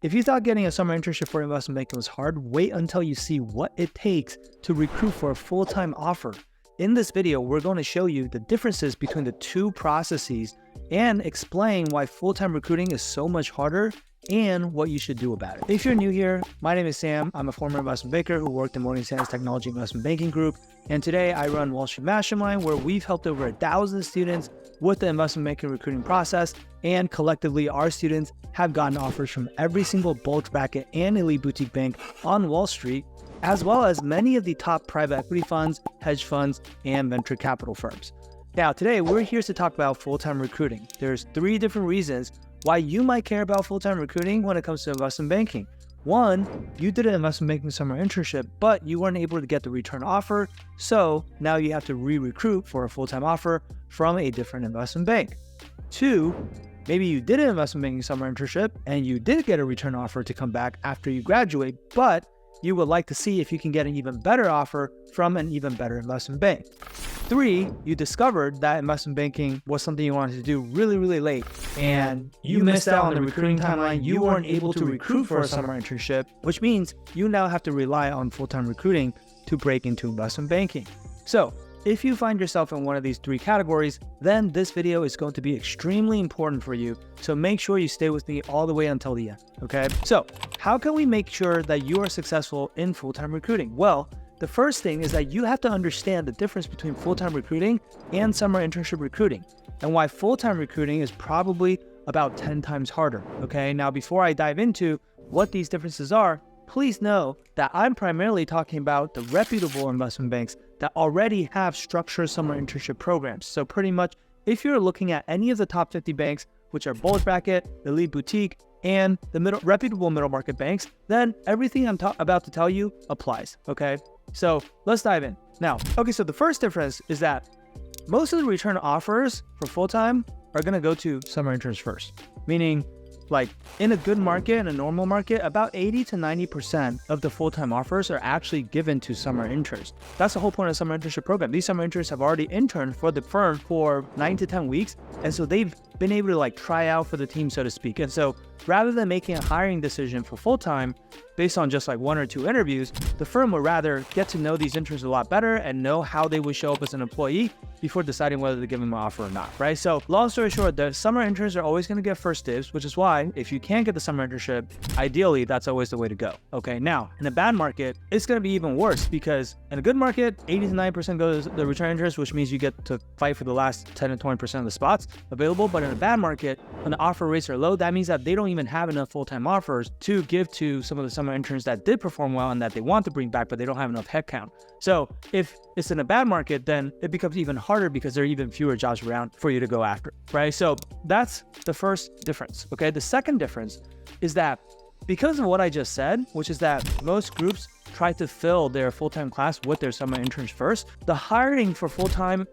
If you thought getting a summer internship for investment banking was hard, wait until you see what it takes to recruit for a full-time offer. In this video, we're going to show you the differences between the two processes and explain why full-time recruiting is so much harder and what you should do about it. If you're new here, my name is Sam. I'm a former investment banker who worked in Morgan Stanley's Technology Investment Banking Group. And today I run Wall Street Mastermind, where we've helped over 1,000 students with the investment banking recruiting process. And collectively, our students have gotten offers from every single bulge bracket and elite boutique bank on Wall Street, as well as many of the top private equity funds, hedge funds, and venture capital firms. Now, today we're here to talk about full-time recruiting. There's 3 different reasons why you might care about full-time recruiting when it comes to investment banking. 1, you did an investment banking summer internship, but you weren't able to get the return offer, so now you have to re-recruit for a full-time offer from a different investment bank. 2, maybe you did an investment banking summer internship and you did get a return offer to come back after you graduate, but you would like to see if you can get an even better offer from an even better investment bank. 3, you discovered that investment banking was something you wanted to do really late and you missed out on the recruiting timeline. You weren't able to recruit for a summer internship, which means you now have to rely on full-time recruiting to break into investment banking. So if you find yourself in one of these 3 categories, then this video is going to be extremely important for you. So make sure you stay with me all the way until the end, okay? So how can we make sure that you are successful in full-time recruiting? Well, the first thing is that you have to understand the difference between full-time recruiting and summer internship recruiting, and why full-time recruiting is probably about 10 times harder, okay? Now, before I dive into what these differences are, please know that I'm primarily talking about the reputable investment banks that already have structured summer internship programs. So pretty much, if you're looking at any of the top 50 banks, which are bulge bracket, elite boutique, and the reputable middle market banks, then everything I'm about to tell you applies, okay? So let's dive in. Now, okay, so the first difference is that most of the return offers for full-time are gonna go to summer interns first, meaning like in a good market, in a normal market, about 80 to 90% of the full-time offers are actually given to summer interns. That's the whole point of the summer internship program. These summer interns have already interned for the firm for 9 to 10 weeks. And so they've been able to like try out for the team, so to speak. And so rather than making a hiring decision for full-time based on just like 1 or 2 interviews, the firm would rather get to know these interns a lot better and know how they would show up as an employee before deciding whether to give them an offer or not, right? So long story short, the summer interns are always going to get first dibs, which is why if you can't get the summer internship, ideally, that's always the way to go, okay? Now, in a bad market, it's going to be even worse because in a good market, 80 to 90% goes to the return interns, which means you get to fight for the last 10 to 20% of the spots available. But in a bad market, when the offer rates are low, that means that they don't even have enough full-time offers to give to some of the summer interns that did perform well and that they want to bring back, but they don't have enough headcount. So if it's in a bad market, then it becomes even harder because there are even fewer jobs around for you to go after, right? So that's the first difference, okay? The second difference is that because of what I just said, which is that most groups try to fill their full-time class with their summer interns first, the hiring for full-time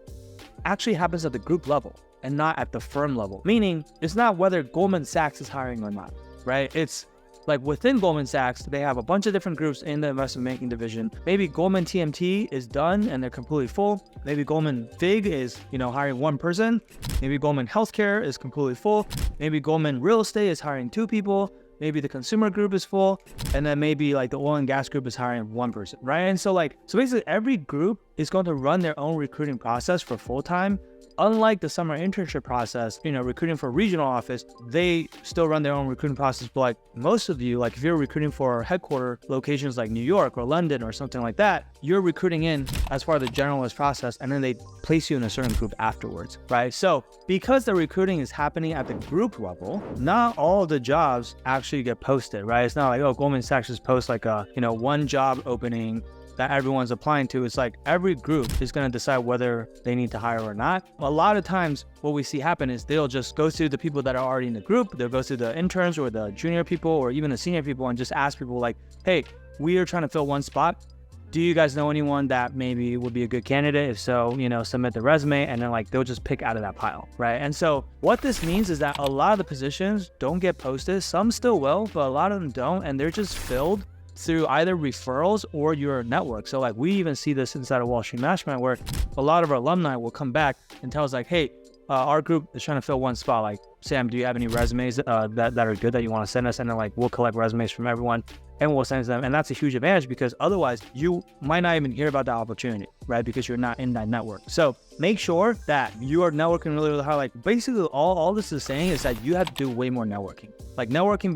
actually happens at the group level and not at the firm level. Meaning it's not whether Goldman Sachs is hiring or not, right? It's like within Goldman Sachs, they have a bunch of different groups in the investment banking division. Maybe Goldman TMT is done and they're completely full. Maybe Goldman FIG is, hiring 1 person. Maybe Goldman Healthcare is completely full. Maybe Goldman Real Estate is hiring 2 people. Maybe the consumer group is full. And then maybe like the oil and gas group is hiring 1 person, right? And so basically every group is going to run their own recruiting process for full-time. Unlike the summer internship process, recruiting for a regional office, they still run their own recruiting process. But like most of you, like if you're recruiting for headquarter locations like New York or London or something like that, you're recruiting in as part of the generalist process, and then they place you in a certain group afterwards, right? So because the recruiting is happening at the group level, not all the jobs actually get posted, right? It's not like, oh, Goldman Sachs just posts like a, 1 job opening that everyone's applying to. It's like every group is going to decide whether they need to hire or not. A lot of times what we see happen is they'll just go to the people that are already in the group. They'll go to the interns or the junior people or even the senior people and just ask people like, hey, we are trying to fill 1 spot. Do you guys know anyone that maybe would be a good candidate? If so, submit the resume, and then they'll just pick out of that pile, right? And so what this means is that a lot of the positions don't get posted. Some still will, but a lot of them don't, and they're just filled through either referrals or your network. So we even see this inside of Wall Street Mastermind, where a lot of our alumni will come back and tell us hey, our group is trying to fill one spot. Like, Sam, do you have any resumes that are good that you want to send us? And then like, we'll collect resumes from everyone and we'll send them. And that's a huge advantage because otherwise you might not even hear about that opportunity, right? Because you're not in that network. So make sure that you are networking really, really hard. Like basically all this is saying is that you have to do way more networking. Like networking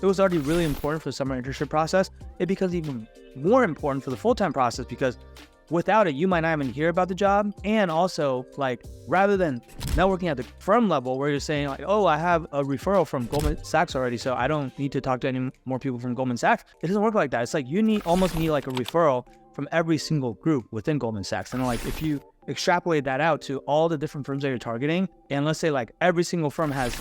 it was already really important for the summer internship process. It becomes even more important for the full-time process because without it, you might not even hear about the job. And also, like, rather than networking at the firm level where you're saying like, oh, I have a referral from Goldman Sachs already, so I don't need to talk to any more people from Goldman Sachs. It doesn't work like that. It's like you almost need like a referral from every single group within Goldman Sachs. And like, if you extrapolate that out to all the different firms that you're targeting, and let's say like every single firm has,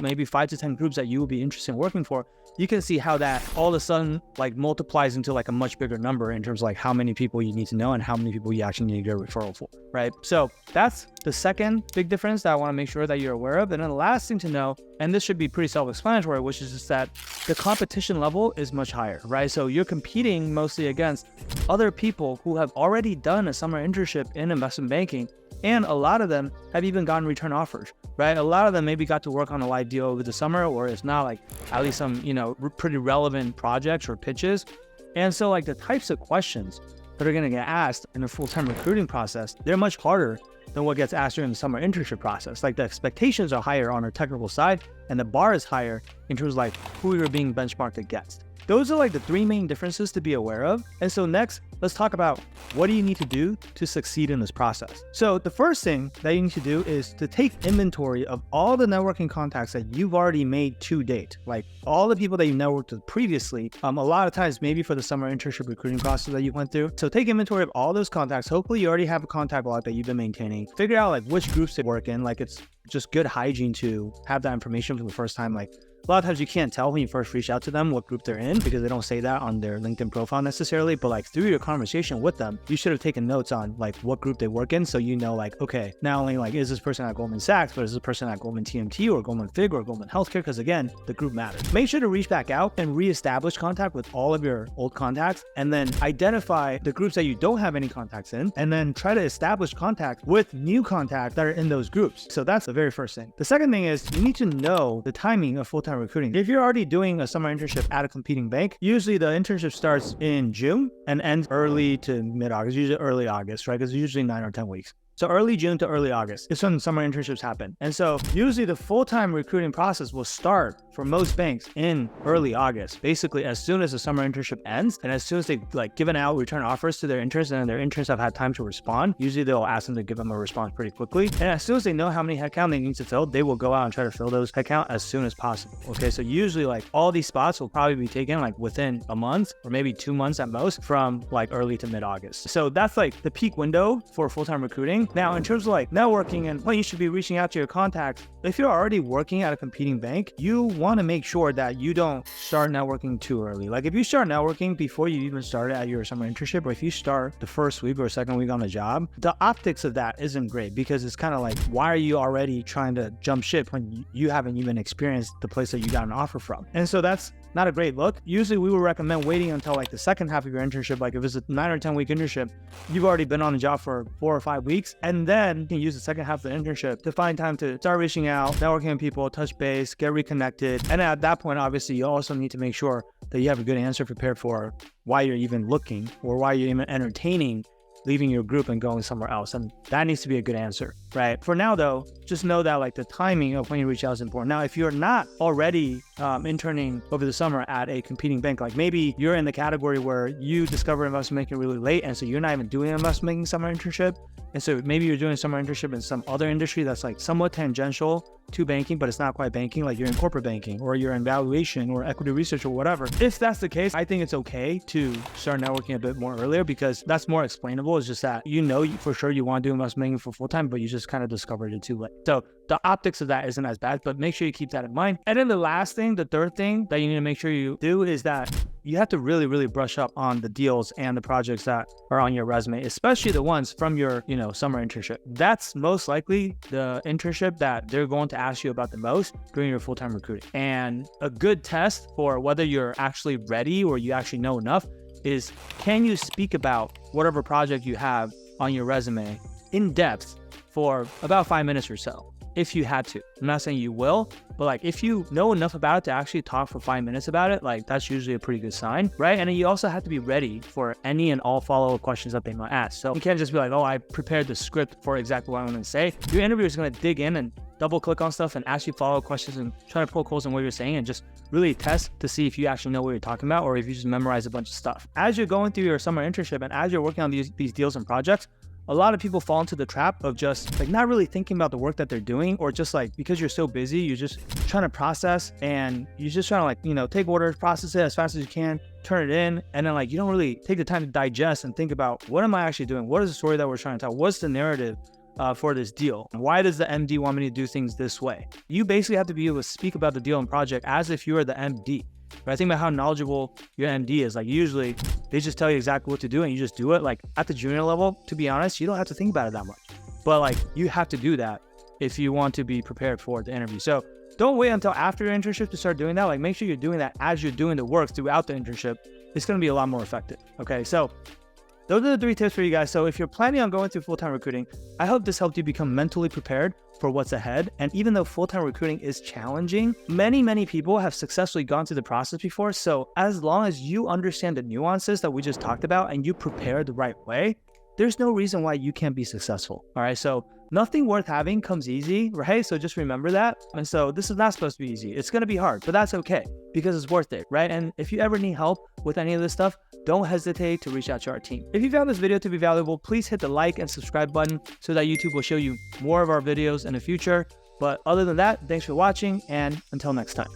maybe 5 to 10 groups that you would be interested in working for, you can see how that all of a sudden like multiplies into like a much bigger number in terms of like how many people you need to know and how many people you actually need to get a referral for, right? So that's the second big difference that I want to make sure that you're aware of. And then the last thing to know, and this should be pretty self-explanatory, which is just that the competition level is much higher, right? So you're competing mostly against other people who have already done a summer internship in investment banking. And a lot of them have even gotten return offers, right? A lot of them maybe got to work on a live deal over the summer, or it's not like at least some, pretty relevant projects or pitches. And so like the types of questions that are going to get asked in a full-time recruiting process, they're much harder than what gets asked during the summer internship process. Like the expectations are higher on our technical side and the bar is higher in terms of like who you're being benchmarked against. Those are like the 3 main differences to be aware of. And so next, let's talk about what do you need to do to succeed in this process. So the first thing that you need to do is to take inventory of all the networking contacts that you've already made to date, like all the people that you networked with previously, a lot of times maybe for the summer internship recruiting process that you went through. So take inventory of all those contacts. Hopefully you already have a contact log that you've been maintaining. Figure out like which groups they work in. Like it's just good hygiene to have that information for the first time. Like a lot of times you can't tell when you first reach out to them what group they're in because they don't say that on their LinkedIn profile necessarily, but like through your conversation with them, you should have taken notes on like what group they work in. So you know, like, okay, not only like is this person at Goldman Sachs, but is this person at Goldman TMT or Goldman Fig or Goldman Healthcare? Because again, the group matters. Make sure to reach back out and reestablish contact with all of your old contacts and then identify the groups that you don't have any contacts in and then try to establish contact with new contacts that are in those groups. So that's the very first thing. The second thing is you need to know the timing of full-time recruiting. If you're already doing a summer internship at a competing bank, usually the internship starts in June and ends early to mid-August, usually early August, right? Because it's usually 9 or 10 weeks. So early June to early August is when summer internships happen. And so usually the full-time recruiting process will start for most banks in early August, basically as soon as the summer internship ends and as soon as they've like given out return offers to their interns and their interns have had time to respond, usually they'll ask them to give them a response pretty quickly. And as soon as they know how many headcount they need to fill, they will go out and try to fill those headcount as soon as possible. Okay, so usually like all these spots will probably be taken like within a month or maybe 2 months at most from like early to mid-August. So that's like the peak window for full-time recruiting. Now, in terms of like networking and when you should be reaching out to your contacts, if you're already working at a competing bank, you want to make sure that you don't start networking too early. Like if you start networking before you even started at your summer internship, or if you start the first week or second week on the job, the optics of that isn't great because it's kind of like, why are you already trying to jump ship when you haven't even experienced the place that you got an offer from? And so that's not a great look. Usually we would recommend waiting until like the second half of your internship. Like if it's a 9 or 10 week internship, you've already been on the job for 4 or 5 weeks. And then you can use the second half of the internship to find time to start reaching out, networking with people, touch base, get reconnected. And at that point, obviously you also need to make sure that you have a good answer prepared for why you're even looking or why you're even entertaining leaving your group and going somewhere else. And that needs to be a good answer, right? For now though, just know that like the timing of when you reach out is important. Now, if you're not already interning over the summer at a competing bank, like maybe you're in the category where you discover investment banking really late and so you're not even doing an investment banking summer internship. And so maybe you're doing a summer internship in some other industry that's like somewhat tangential to banking, but it's not quite banking, like you're in corporate banking or you're in valuation or equity research or whatever. If that's the case, I think it's okay to start networking a bit more earlier because that's more explainable. It's just that you know for sure you want to do investment banking for full time, but you just kind of discovered it too late. So the optics of that isn't as bad, but make sure you keep that in mind. And then the last thing, the third thing that you need to make sure you do is that you have to really, really brush up on the deals and the projects that are on your resume, especially the ones from your, summer internship. That's most likely the internship that they're going to ask you about the most during your full-time recruiting. And a good test for whether you're actually ready or you actually know enough is, can you speak about whatever project you have on your resume in depth for about 5 minutes or so? if you had to. I'm not saying you will, but like if you know enough about it to actually talk for 5 minutes about it, like that's usually a pretty good sign, right? And then you also have to be ready for any and all follow-up questions that they might ask. So you can't just be like, oh, I prepared the script for exactly what I'm going to say. Your interviewer is going to dig in and double click on stuff and ask you follow-up questions and try to poke holes in what you're saying and just really test to see if you actually know what you're talking about or if you just memorize a bunch of stuff. As you're going through your summer internship and as you're working on these deals and projects, a lot of people fall into the trap of just like not really thinking about the work that they're doing, or just like because you're so busy, you're just trying to process and you're just trying to like, you know, take orders, process it as fast as you can, turn it in, and then like you don't really take the time to digest and think about what am I actually doing? What is the story that we're trying to tell? What's the narrative for this deal? Why does the MD want me to do things this way? You basically have to be able to speak about the deal and project as if you are the MD. Right? Think about how knowledgeable your MD is. Like usually they just tell you exactly what to do and you just do it. Like at the junior level, to be honest, you don't have to think about it that much. But like you have to do that if you want to be prepared for the interview. So don't wait until after your internship to start doing that. Like make sure you're doing that as you're doing the work throughout the internship. It's going to be a lot more effective. Okay, so those are the 3 tips for you guys. So if you're planning on going through full-time recruiting, I hope this helped you become mentally prepared for what's ahead. And even though full-time recruiting is challenging, many people have successfully gone through the process before. So as long as you understand the nuances that we just talked about and you prepare the right way, there's no reason why you can't be successful. All right, so nothing worth having comes easy, right? So just remember that. And so this is not supposed to be easy. It's going to be hard, but that's okay because it's worth it, right? And if you ever need help with any of this stuff, don't hesitate to reach out to our team. If you found this video to be valuable, please hit the like and subscribe button so that YouTube will show you more of our videos in the future. But other than that, thanks for watching, and until next time.